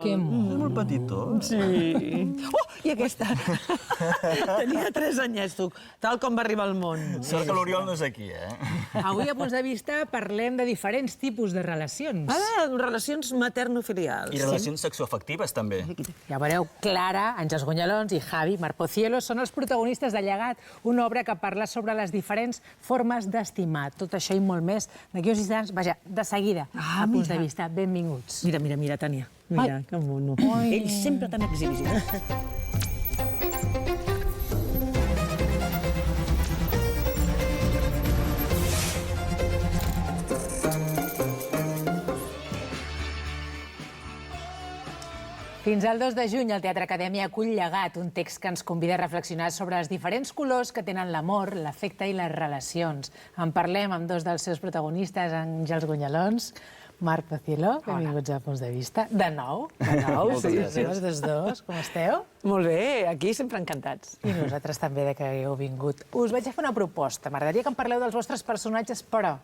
Que mono. Molt petitó. Sí. Oh, i aquesta. Tenia 3 anyets, tu, tal com va arribar al món. Sort que l'Oriol no és aquí, eh? Avui, a Punts de Vista, parlem de diferents tipus de relacions. Relacions materno-filials. I relacions sexoafectives, també. Ja veureu, Clara, Àngels Gonyalons i Javi Marpocielo són els protagonistes de Llegat, una obra que parla sobre les diferents formes d'estimar. Tot això i molt més d'aquí uns instants, vaja, de seguida, a Punts de Vista. Benvinguts. Mira, Tània. Mira, que mono. Ell sempre tan exhibició. Fins al 2 de juny, el Teatre Acadèmia acull Llegat, un text que ens convida a reflexionar sobre els diferents colors que tenen l'amor, l'afecte i les relacions. En parlem amb 2 dels seus protagonistes, Àngels Gonyalons, Marc Pocielo, benvinguts a Punts de Vista. De nou, sí, tots dos, com esteu? Molt bé, aquí sempre encantats. I nosaltres també de que hagueu vingut. Us vaig a fer una proposta. M'agradaria que em parleu dels vostres personatges, però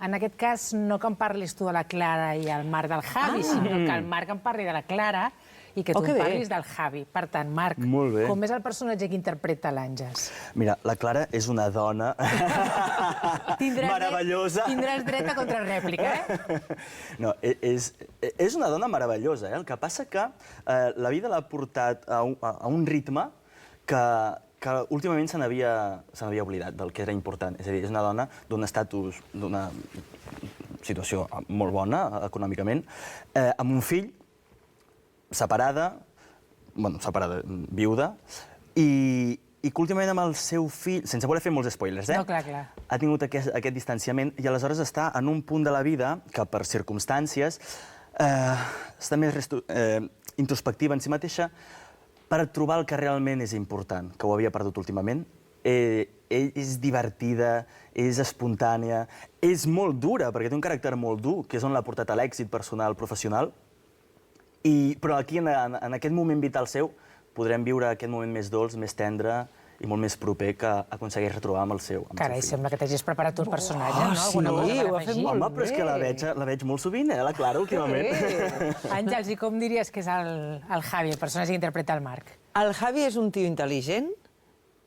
en aquest cas no que em parlis tu de la Clara i el Marc del Javi, sinó que el Marc em parli de la Clara i que tu em parlis del Javi. Per tant, Marc, com és el personatge que interpreta l'Àngels? Mira, la Clara és una dona meravellosa. Tindràs dret a contrarèplica, eh? No, és una dona meravellosa, eh? El que passa que la vida l'ha portat a un ritme que últimament se n'havia oblidat del que era important. És a dir, és una dona d'un estatus, d'una situació molt bona econòmicament, amb un fill, separada, viuda, i que últimament amb el seu fill, sense voler fer molts spoilers, No, clar. ha tingut aquest distanciament i aleshores està en un punt de la vida que per circumstàncies està més introspectiva en si mateixa per trobar el que realment és important, que ho havia perdut últimament. És divertida, és espontània, és molt dura, perquè té un caràcter molt dur, que és on l'ha portat a l'èxit personal, professional, però aquí, en aquest moment vital seu, podrem viure aquest moment més dolç, més tendre i molt més proper que aconsegueix retrobar amb el seu fill. Carai, sembla que t'hagis preparat tu el personatge, no? Sí, ho ha fet molt bé. Home, però és que la veig molt sovint, la Clara, últimament. Àngels, i com diries que és el Javi, el personatge que interpreta el Marc? El Javi és un tio intel·ligent,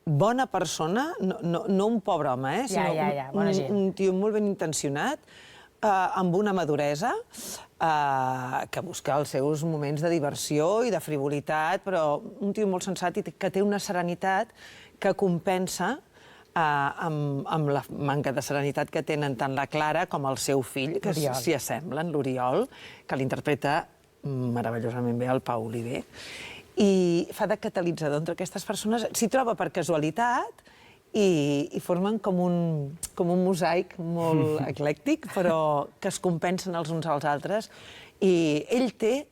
bona persona, no un pobre home, Ja, bona gent. Un tio molt ben intencionat, amb una maduresa, que busca els seus moments de diversió i de frivolitat, però un tio molt sensat i que té una serenitat que compensa amb la manca de serenitat que tenen tant la Clara com el seu fill, que s'hi assemblen, l'Oriol, que l'interpreta meravellosament bé el Pau Oliver. I fa de catalitzador entre aquestes persones. S'hi troba per casualitat i formen com un mosaic molt eclèctic, però que es compensen els uns als altres. I ell té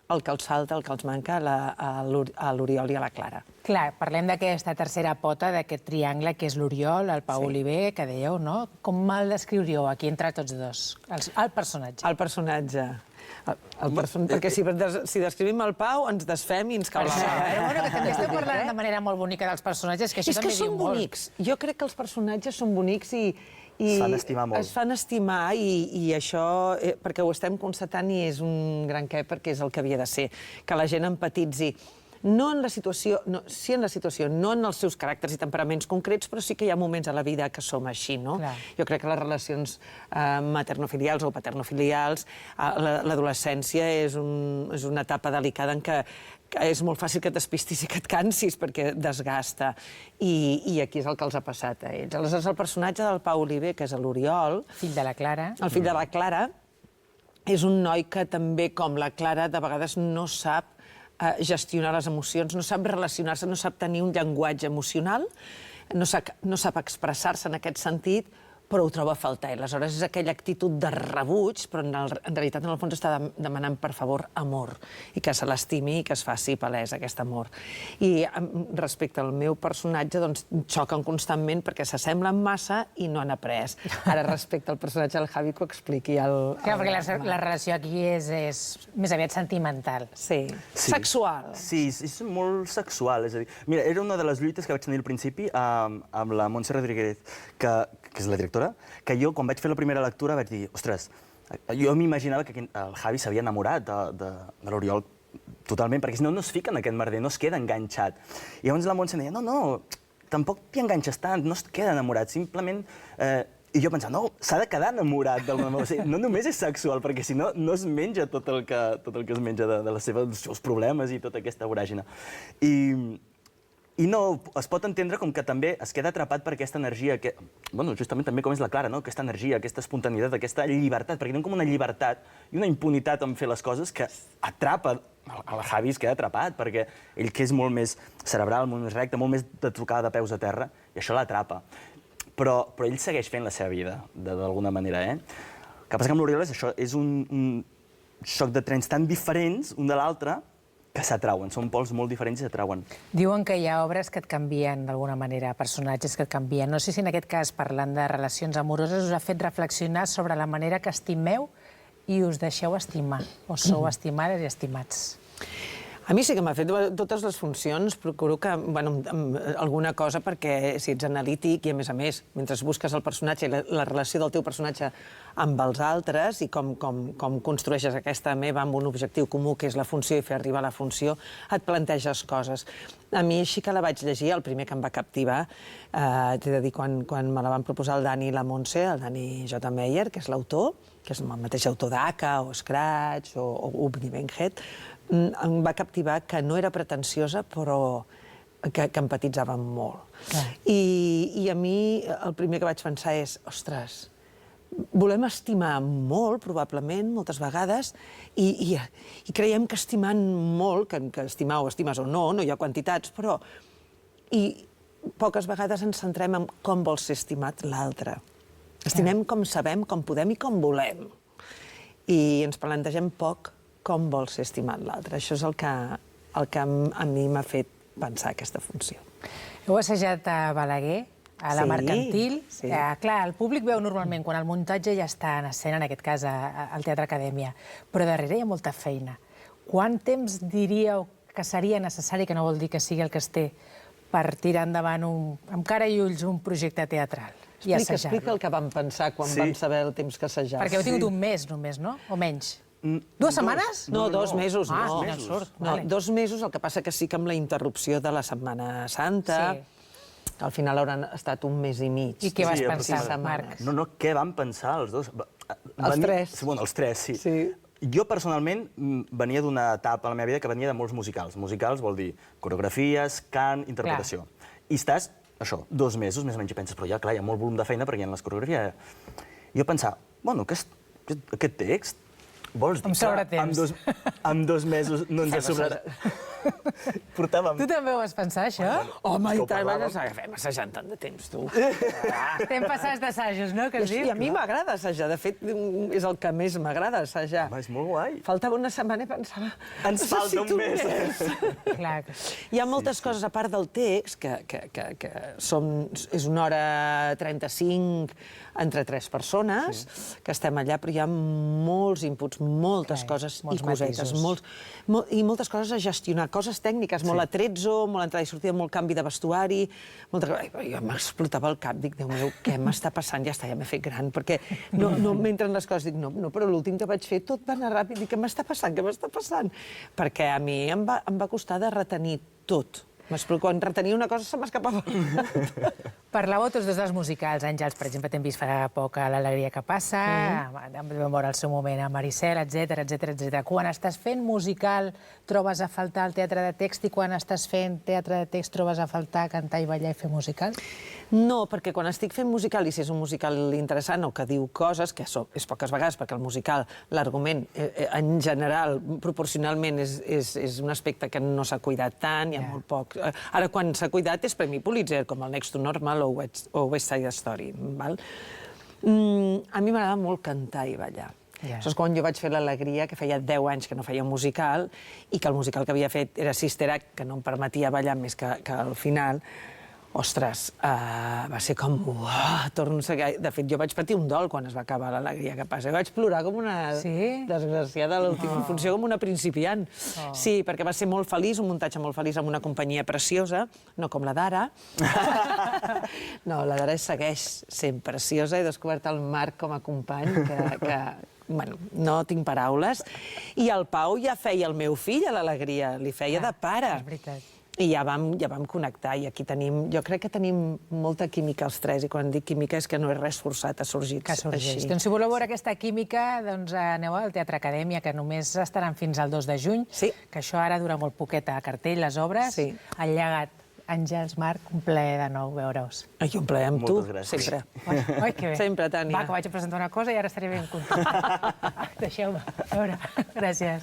el que els falta, el que els manca a l'Oriol i a la Clara. Clar, parlem d'aquesta tercera pota, d'aquest triangle que és l'Oriol, el Pau Oliver, que dèieu, no? Com el descriuríeu aquí entre tots dos, el personatge? El personatge. Perquè si descrivim el Pau ens desfem i ens cau la bava. Bueno, que també esteu parlant de manera molt bonica dels personatges, que això també diu molt. És que són bonics. Jo crec que els personatges són bonics i es fan estimar molt. Es fan estimar i això, perquè ho estem constatant i és un gran què, perquè és el que havia de ser, que la gent empatitzi. No en la situació, sí en la situació, no en els seus caràcters i temperaments concrets, però sí que hi ha moments a la vida que som així, no? Jo crec que les relacions maternofilials o paternofilials, l'adolescència és una etapa delicada en què és molt fàcil que t'espistis i que et cansis perquè desgasta. I aquí és el que els ha passat a ells. Aleshores, el personatge del Pau Oliver, que és l'Oriol... Fill de la Clara. El fill de la Clara, és un noi que també, com la Clara, de vegades no sap gestionar les emocions, no sap relacionar-se, no sap tenir un llenguatge emocional, no sap expressar-se en aquest sentit, però ho troba a faltar. Aleshores, és aquella actitud de rebuig, però en realitat, en el fons, està demanant, per favor, amor, i que se l'estimi i que es faci palès aquest amor. I respecte al meu personatge, doncs, xoquen constantment perquè s'assemblen massa i no han après. Ara, respecte al personatge del Javi, que ho expliqui el... Clar, perquè la relació aquí és més aviat sentimental. Sí. Sexual. Sí, és molt sexual. És a dir, mira, era una de les lluites que vaig tenir al principi amb la Montse Rodríguez, que és la directora, que jo, quan vaig fer la primera lectura, vaig dir, ostres, jo m'imaginava que el Javi s'havia enamorat de l'Oriol totalment, perquè si no, no es fica en aquest merder, no es queda enganxat. I llavors la Montse em deia, no, tampoc t'hi enganxes tant, no es queda enamorat, simplement... I jo pensava, no, s'ha de quedar enamorat d'alguna manera. O sigui, no només és sexual, perquè si no, no es menja tot el que es menja dels seus problemes i tota aquesta voràgina. I no, es pot entendre com que també es queda atrapat per aquesta energia, bueno, justament també com és la Clara, no? Aquesta energia, aquesta espontaneïtat, aquesta llibertat, perquè tenim com una llibertat i una impunitat en fer les coses que atrapa. El Javi es queda atrapat, perquè ell que és molt més cerebral, molt més recte, molt més de trucada de peus a terra, i això l'atrapa. Però ell segueix fent la seva vida, d'alguna manera, El que passa que amb l'Oriol és un xoc de trens tan diferents, un de l'altre, que s'atrauen. Són pols molt diferents i s'atrauen. Diuen que hi ha obres que et canvien d'alguna manera, personatges que et canvien. No sé si en aquest cas, parlant de relacions amoroses, us ha fet reflexionar sobre la manera que estimeu i us deixeu estimar, o sou estimades i estimats. A mi sí que m'ha fet totes les funcions, procuro que, bueno, alguna cosa, perquè si ets analític i, a més, mentre busques el personatge i la relació del teu personatge amb els altres i com construeixes aquesta meva amb un objectiu comú, que és la funció i fer arribar la funció, et planteges coses. A mi així que la vaig llegir, el primer que em va captivar, t'he de dir, quan me la van proposar el Dani i la Montse, el Dani J. Meyer, que és l'autor, que és el mateix autor d'Aka, o Scratch, o Ubni Benhet, em va captivar que no era pretensiosa, però que empatitzava molt. I a mi el primer que vaig pensar és, ostres, volem estimar molt, probablement, moltes vegades, i creiem que estimant molt, que estimar o estimes o no hi ha quantitats, però poques vegades ens centrem en com vol ser estimat l'altre. Estimem com sabem, com podem i com volem. I ens plantegem poc com vol ser estimat l'altre. Això és el que a mi m'ha fet pensar aquesta funció. Heu assajat a Balaguer, a la Mercantil. Sí. Clar, el públic veu normalment quan el muntatge ja està en escena, en aquest cas al Teatre Acadèmia, però darrere hi ha molta feina. Quant temps diríeu que seria necessari, que no vol dir que sigui el que es té, per tirar endavant amb cara i ulls un projecte teatral i assajar-lo? Explica el que vam pensar quan vam saber el temps que assajàvem. Perquè heu tingut un mes només, no? O menys? 2 setmanes? No, 2 mesos, no. 2 mesos, el que passa que sí que amb la interrupció de la Setmana Santa, al final hauran estat un mes i mig. I què vas pensar, Marc? No, què van pensar els dos? Els tres. Bueno, els tres, sí. Jo, personalment, venia d'una etapa a la meva vida que venia de molts musicals. Musicals vol dir coreografies, cant, interpretació. I estàs, això, 2 mesos, més o menys, i penses, però ja, clar, hi ha molt volum de feina perquè hi ha les coreografies. Jo pensava, bueno, aquest text, vols dir que en 2 mesos no ens ha sobrat? Tu també ho vas pensar, això? Home, i tant, vam assajant tant de temps, tu. Estem passats d'assajos, no, que has dit? I a mi m'agrada assajar, de fet, és el que més m'agrada, assajar. És molt guai. Faltava una setmana i pensava... Ens falta un mes. Hi ha moltes coses, a part del text, que és 1 hora 35 entre 3 persones, que estem allà, però hi ha molts inputs, moltes coses i cosetes, i moltes coses a gestionar, coses tècniques, molt atrezzo, molt entrada i sortida, molt canvi de vestuari, jo m'explotava el cap, dic, Déu meu, què m'està passant? Ja està, ja m'he fet gran, perquè no m'entren les coses, dic, no, però l'últim que vaig fer tot va anar ràpid, dic, què m'està passant? Perquè a mi em va costar de retenir tot. M'explico, quan retenia una cosa se m'escapava. Parlàveu tots dos dels musicals. Àngels, per exemple, t'hem vist farà poc a L'Alegria que passa, vam veure al seu moment a Maricel, etc. Quan estàs fent musical trobes a faltar el teatre de text i quan estàs fent teatre de text trobes a faltar cantar i ballar i fer musical? No, perquè quan estic fent musical, i si és un musical interessant o que diu coses, que és poques vegades, perquè el musical, l'argument, en general, proporcionalment, és un aspecte que no s'ha cuidat tant, hi ha molt poc. Ara, quan s'ha cuidat, és Premi Pulitzer, com el Next to Normal o West Side Story. A mi m'agrada molt cantar i ballar. Això és quan jo vaig fer l'Alegria, que feia 10 anys que no feia un musical, i que el musical que havia fet era Sister Act, que no em permetia ballar més que al final. Ostres, va ser com... De fet, jo vaig patir un dol quan es va acabar l'Alegria que passa. Vaig plorar com una desgraciada a l'última funció, com una principiant. Sí, perquè va ser molt feliç, un muntatge molt feliç amb una companyia preciosa, no com la d'ara. No, la d'ara segueix sent preciosa. He descobert el Marc com a company, que bueno, no tinc paraules. I el Pau ja feia el meu fill a l'Alegria, li feia de pare. És veritat. I ja vam connectar, i aquí jo crec que tenim molta química els tres, i quan dic química és que no és res forçat, ha sorgit Que sorgeix. així. Doncs si voleu veure aquesta química, doncs aneu al Teatre Acadèmia, que només estaran fins al 2 de juny, Sí. que això ara dura molt poquet a cartell, les obres. Sí. El llegat. Àngels, Marc, un plaer de nou veure-us. Ai, un plaer amb tu, Moltes gràcies. sempre. Oi, que bé. Sempre, Tània. Va, que vaig a presentar una cosa i ara estaré ben contenta. Deixeu-me. A veure, gràcies.